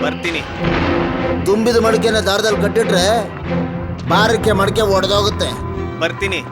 ಬರ್ತೀನಿ. ತುಂಬಿದ ಮಡಿಕೆನ ದಾರದಲ್ಲಿ ಕಟ್ಟಿಟ್ರೆ ಬಾರಕ್ಕೆ ಮಡಿಕೆ ಒಡೆದೋಗುತ್ತೆ. ಬರ್ತೀನಿ.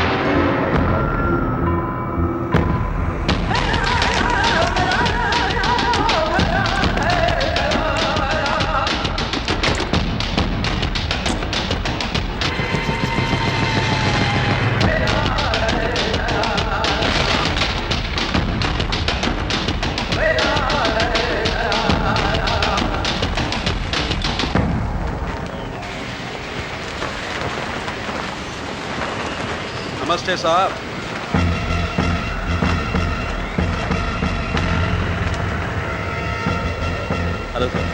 नमस्ते साहब. Hello sir.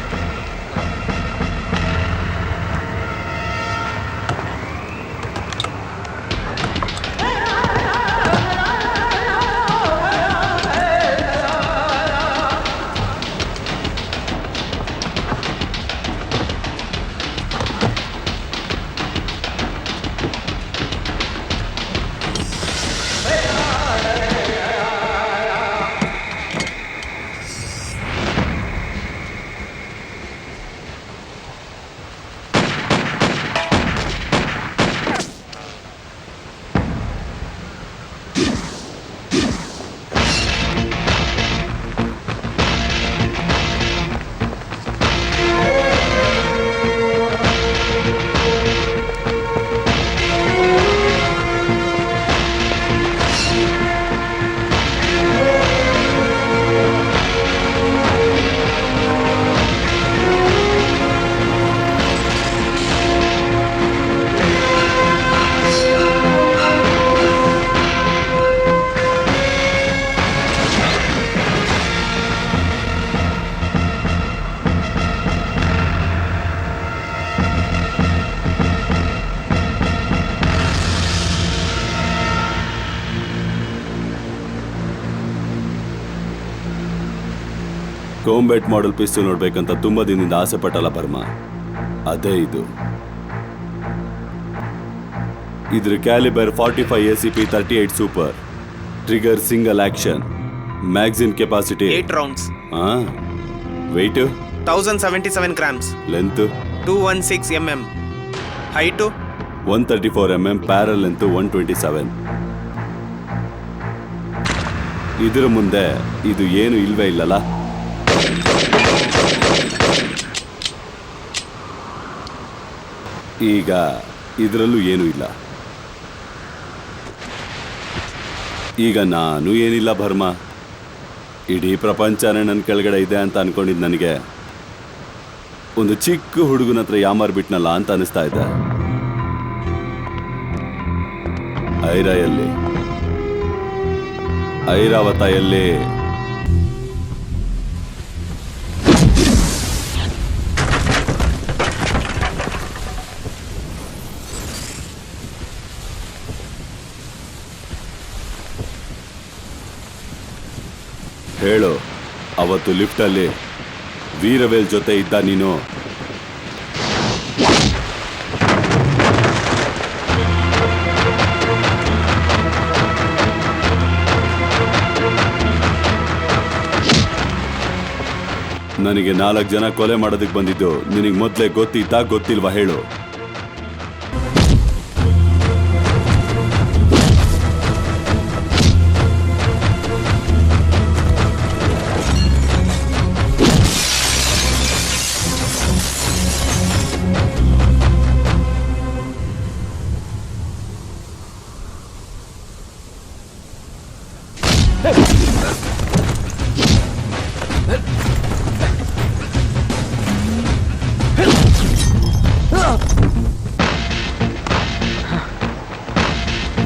ಕೋಂಬೆಟ್ ಮಾಡೆಲ್ ಪಿಸ್ತೂಲ್ ನೋಡ್ಬೇಕಂತ ತುಂಬಾ ದಿನದಿಂದ ಆಸೆ ಪಟ್ಟಲ್ಲ ಬರ್ಮಾ. ಅದೇ ಇದು. ಇದ್ರ calibre 45 ACP 38 super. Trigger single action. Magazine capacity 8 rounds. Weight 1077 grams. Length 216 mm. Height 134 mm. Barrel length 127. ಇದರ ಮುಂದೆ ಇದು ಏನು ಇಲ್ವೇ ಇಲ್ಲಲ್ಲ. ಈಗ ಇದರಲ್ಲೂ ಏನೂ ಇಲ್ಲ. ಈಗ ನಾನು ಏನಿಲ್ಲ ಭರ್ಮಾ. ಇಡೀ ಪ್ರಪಂಚನೇ ನನ್ನ ಕೆಳಗಡೆ ಇದೆ ಅಂತ ಅನ್ಕೊಂಡಿದ್ದು ನನಗೆ ಒಂದು ಚಿಕ್ಕ ಹುಡುಗನ ಹತ್ರ ಯಾಮಾರ್ಬಿಟ್ನಲ್ಲ ಅಂತ ಅನಿಸ್ತಾ ಇದೆ. ಐರಾ ಎಲ್ಲಿ? ಐರಾವತ ಎಲ್ಲಿ? ಹೇಳು. ಅವತ್ತು ಲಿಫ್ಟಲ್ಲಿ ವೀರವೇಲ್ ಜೊತೆ ಇದ್ದ ನೀನು. ನನಗೆ 4 ಜನ ಕೊಲೆ ಮಾಡೋದಕ್ಕೆ ಬಂದಿದ್ದು ನಿನಗೆ ಮೊದಲೇ ಗೊತ್ತಿತ್ತಾ ಗೊತ್ತಿಲ್ವಾ ಹೇಳು?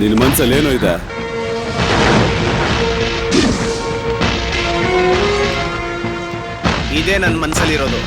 ನಿನ್ನ ಮನ್ಸಲ್ಲಿ ಏನೋ ಇದೆ. ಇದೇ ನನ್ನ ಮನಸ್ಸಲ್ಲಿರೋದು.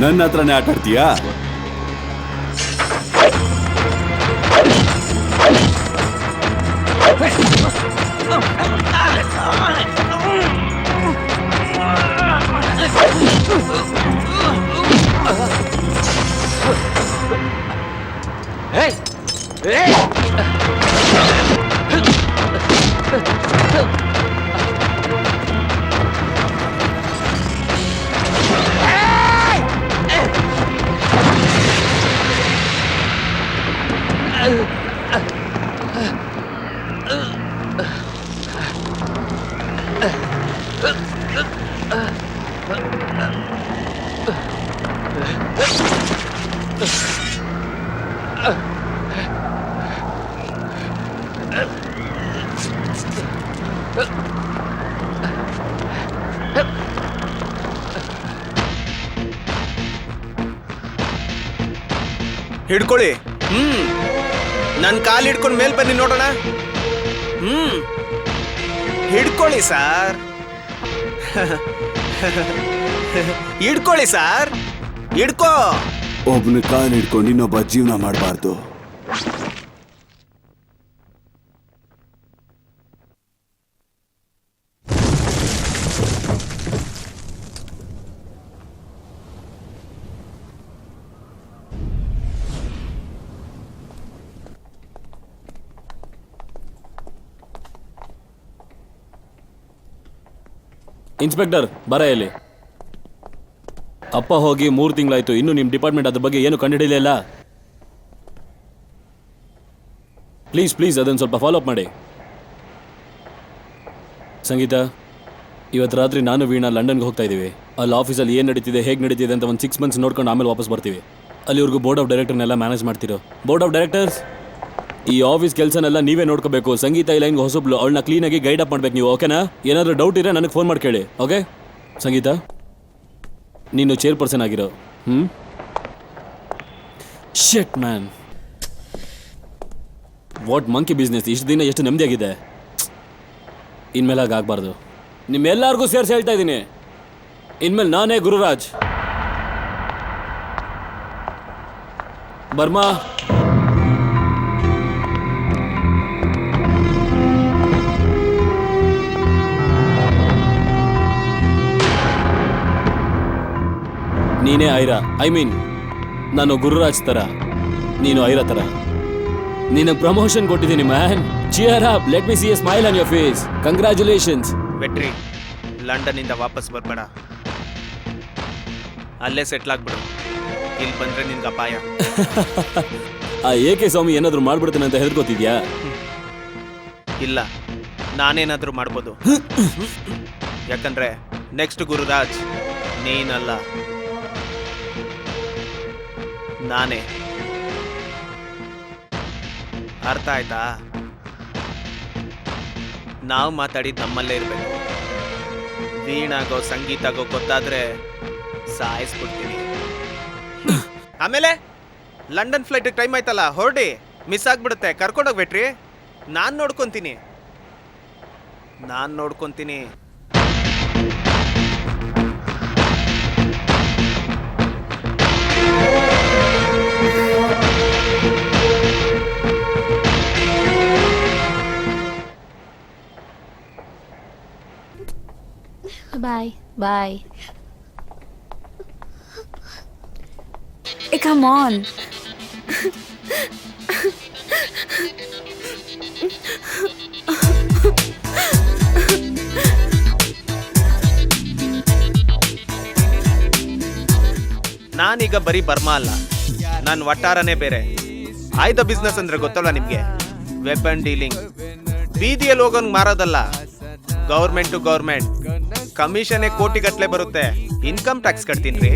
ನನ್ನ ಹತ್ರನೇ ಆಟ ಆಡ್ತೀಯಾ? ಹಿಡ್ಕೊಳ್ಳಿ. ನನ್ನ ಕಾಲು ಹಿಡ್ಕೊಂಡು ಮೇಲ್ ಬನ್ನಿ ನೋಡೋಣ. ಹಿಡ್ಕೊಳ್ಳಿ ಸಾರ್. ಹಿಡ್ಕೊಳ್ಳಿ ಸಾರ್, ಹಿಡ್ಕೋ. ಒಬ್ನ ಕಾಲ್ ಹಿಡ್ಕೊಂಡು ಇನ್ನೊಬ್ಬ ಜೀವನ ಮಾಡಬಾರ್ದು. ಇನ್ಸ್ಪೆಕ್ಟರ್ ಬರ ಇಲ್ಲಿ. ಅಪ್ಪ ಹೋಗಿ 3 ತಿಂಗಳಾಯ್ತು, ಇನ್ನು ನಿಮ್ಮ ಡಿಪಾರ್ಟ್ಮೆಂಟ್ ಅದ್ರ ಬಗ್ಗೆ ಏನು ಕಂಡುಹಿಡಿಯಲಿಲ್ಲ. ಪ್ಲೀಸ್ ಅದನ್ನು ಸ್ವಲ್ಪ ಫಾಲೋ ಅಪ್ ಮಾಡಿ. ಸಂಗೀತ, ಇವತ್ತು ರಾತ್ರಿ ನಾನು ವೀಣಾ ಲಂಡನ್ಗೆ ಹೋಗ್ತಾ ಇದ್ದೀವಿ. ಅಲ್ಲಿ ಆಫೀಸಲ್ಲಿ ಏನು ನಡೀತಿದೆ, ಹೇಗೆ ನಡೀತಿದೆ ಅಂತ ಒಂದು 6 ಮಂತ್ಸ್ ನೋಡ್ಕೊಂಡು ಆಮೇಲೆ ವಾಪಸ್ ಬರ್ತೀವಿ. ಅಲ್ಲಿವರೆಗೂ ಬೋರ್ಡ್ ಆಫ್ ಡೈರೆಕ್ಟರ್ನೆಲ್ಲ ಮ್ಯಾನೇಜ್ ಮಾಡ್ತಿರೋ. ಬೋರ್ಡ್ ಆಫ್ ಡೈರೆಕ್ಟರ್ಸ್, ಈ ಆಫೀಸ್ ಕೆಲಸನೆಲ್ಲ ನೀವೇ ನೋಡ್ಕೋಬೇಕು. ಸಂಗೀತ ಈ ಲೈನ್ಗೆ ಹೊಸಬ್ಳು, ಅವಳನ್ನ ಕ್ಲೀನಾಗಿ ಗೈಡ್ ಅಪ್ ಮಾಡ್ಬೇಕು ನೀವು, ಓಕೆನಾ? ಏನಾದರೂ ಡೌಟ್ ಇದ್ರೆ ನನಗೆ ಫೋನ್ ಮಾಡಿ ಕೇಳಿ, ಓಕೆ? ಸಂಗೀತ, ನೀನು ಚೇರ್ಪರ್ಸನ್ ಆಗಿರೋ. ಶಿಟ್ ಮ್ಯಾನ್, ವಾಟ್ ಮಂಕಿ ಬಿಸ್ನೆಸ್. ಇಷ್ಟು ದಿನ ಎಷ್ಟು ನೆಮ್ಮದಿಯಾಗಿದೆ, ಇನ್ಮೇಲೆ ಆಗಬಾರ್ದು. ನಿಮ್ಮೆಲ್ಲರಿಗೂ ಸೇರಿಸಿ ಹೇಳ್ತಾ ಇದ್ದೀನಿ, ಇನ್ಮೇಲೆ ನಾನೇ ಗುರುರಾಜ್. ಬರ್ಮಾ, ನೀನೇ ಐರಾ. ಐ ಮೀನ್, ನಾನು ಗುರುರಾಜ್ ಥರ, ನೀನು ಐರಾ ಥರ. ನಿನಗೆ ಪ್ರಮೋಷನ್ ಕೊಟ್ಟಿದ್ದೀನಿ man. Cheer up, let me see a smile on your face. Congratulations. ಬೆಟ್ರಿ, ಲಂಡನ್ನಿಂದ ವಾಪಸ್ ಬರ್ಬೇಡ, ಅಲ್ಲೇ ಸೆಟ್ಲ್ ಆಗ್ಬಿಡು. ಇಲ್ಲಿ ಬಂದ್ರೆ ನಿನ್ಗೆ ಅಪಾಯ. ಆ ಏಕೆ ಸ್ವಾಮಿ ಏನಾದರೂ ಮಾಡ್ಬಿಡ್ತಾನೆ ಅಂತ ಹೆದರ್ಕೋತಿದ್ಯಾ? ಇಲ್ಲ, ನಾನೇನಾದರೂ ಮಾಡ್ಬೋದು. ಯಾಕಂದ್ರೆ ನೆಕ್ಸ್ಟ್ ಗುರುರಾಜ್ ನೀನಲ್ಲ, ನಾನೇ. ಅರ್ಥ ಆಯ್ತಾ? ನಾವು ಮಾತಾಡಿದ್ ನಮ್ಮಲ್ಲೇ ಇರಬೇಕು. ವೀಣಾಗೋ ಸಂಗೀತಾಗೋ ಗೊತ್ತಾದ್ರೆ ಸಾಯಿಸ್ಬಿಡ್ತೀನಿ. ಆಮೇಲೆ ಲಂಡನ್ ಫ್ಲೈಟ್ ಟೈಮ್ ಆಯ್ತಲ್ಲ, ಹೊರಡಿ. ಮಿಸ್ ಆಗ್ಬಿಡುತ್ತೆ, ಕರ್ಕೊಂಡೋಗ್ಬಿಟ್ರಿ. ನಾನು ನೋಡ್ಕೊಂತೀನಿ. Bye. Bye. Hey, come on. ನಾನೀಗ ಬರೀ ಬರ್ಮಾ ಅಲ್ಲ, ನನ್ನ ವಟಾರನೇ ಬೇರೆ. ಆಯ್ದ ಬಿಸ್ನೆಸ್ ಅಂದ್ರೆ ಗೊತ್ತಲ್ಲ ನಿಮ್ಗೆ, ವೆಪನ್ ಡೀಲಿಂಗ್. ಬೀದಿಯಲ್ಲಿ ಹೋಗೋಂಗ್ ಮಾರೋದಲ್ಲ, ಗೌರ್ಮೆಂಟ್ ಟು ಗೌರ್ಮೆಂಟ್. ಕಮಿಷನ್ ಕೋಟಿಗಟ್ಲೆ ಬರುತ್ತೆ. ಇನ್ಕಮ್ ಟ್ಯಾಕ್ಸ್ ಕಟ್ತೀನಿ ರೀ.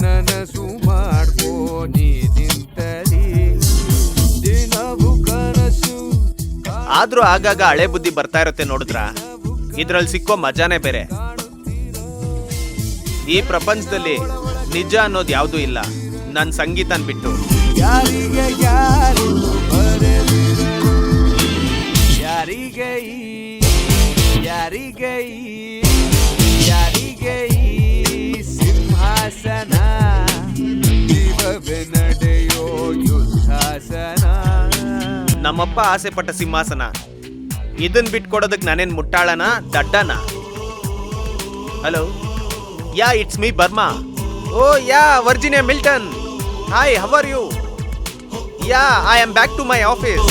ನನಸು ಮಾಡ್ಕೋ ನೀದಿಂತಲಿ ದಿನವು ಕನಸು. ಆದ್ರೂ ಆಗಾಗ ಹಳೆ ಬುದ್ಧಿ ಬರ್ತಾ ಇರುತ್ತೆ ನೋಡಿದ್ರ. ಇದ್ರಲ್ಲಿ ಸಿಕ್ಕೋ ಮಜಾನೇ ಬೇರೆ. ಈ ಪ್ರಪಂಚದಲ್ಲಿ ನಿಜ ಅನ್ನೋದು ಯಾವ್ದೂ ಇಲ್ಲ, ನನ್ ಸಂಗೀತನ್ ಬಿಟ್ಟು. ಯಾರಿಗೆ ಯಾರು ಬರಲಿರರು, ಯಾರಿಗೆ ಯಾರಿಗೆ ಯಾರಿಗೆ ಸಿಂಹಾಸನ, ಜೀವವೇ ನಡೆಯೋ ಯುದ್ಧಾಸನ. ನಮ್ಮಪ್ಪ ಆಸೆ ಪಟ್ಟ ಸಿಂಹಾಸನ. ಇದನ್ ಬಿಟ್ಕೊಡೋದಕ್ ನಾನೇನ್ ಮುಟ್ಟಾಳನ, ದಡ್ಡನ? Hello, yeah it's me Barma. Oh yeah, Virginia Milton. Hi, how are you? Yeah, I am back to my office.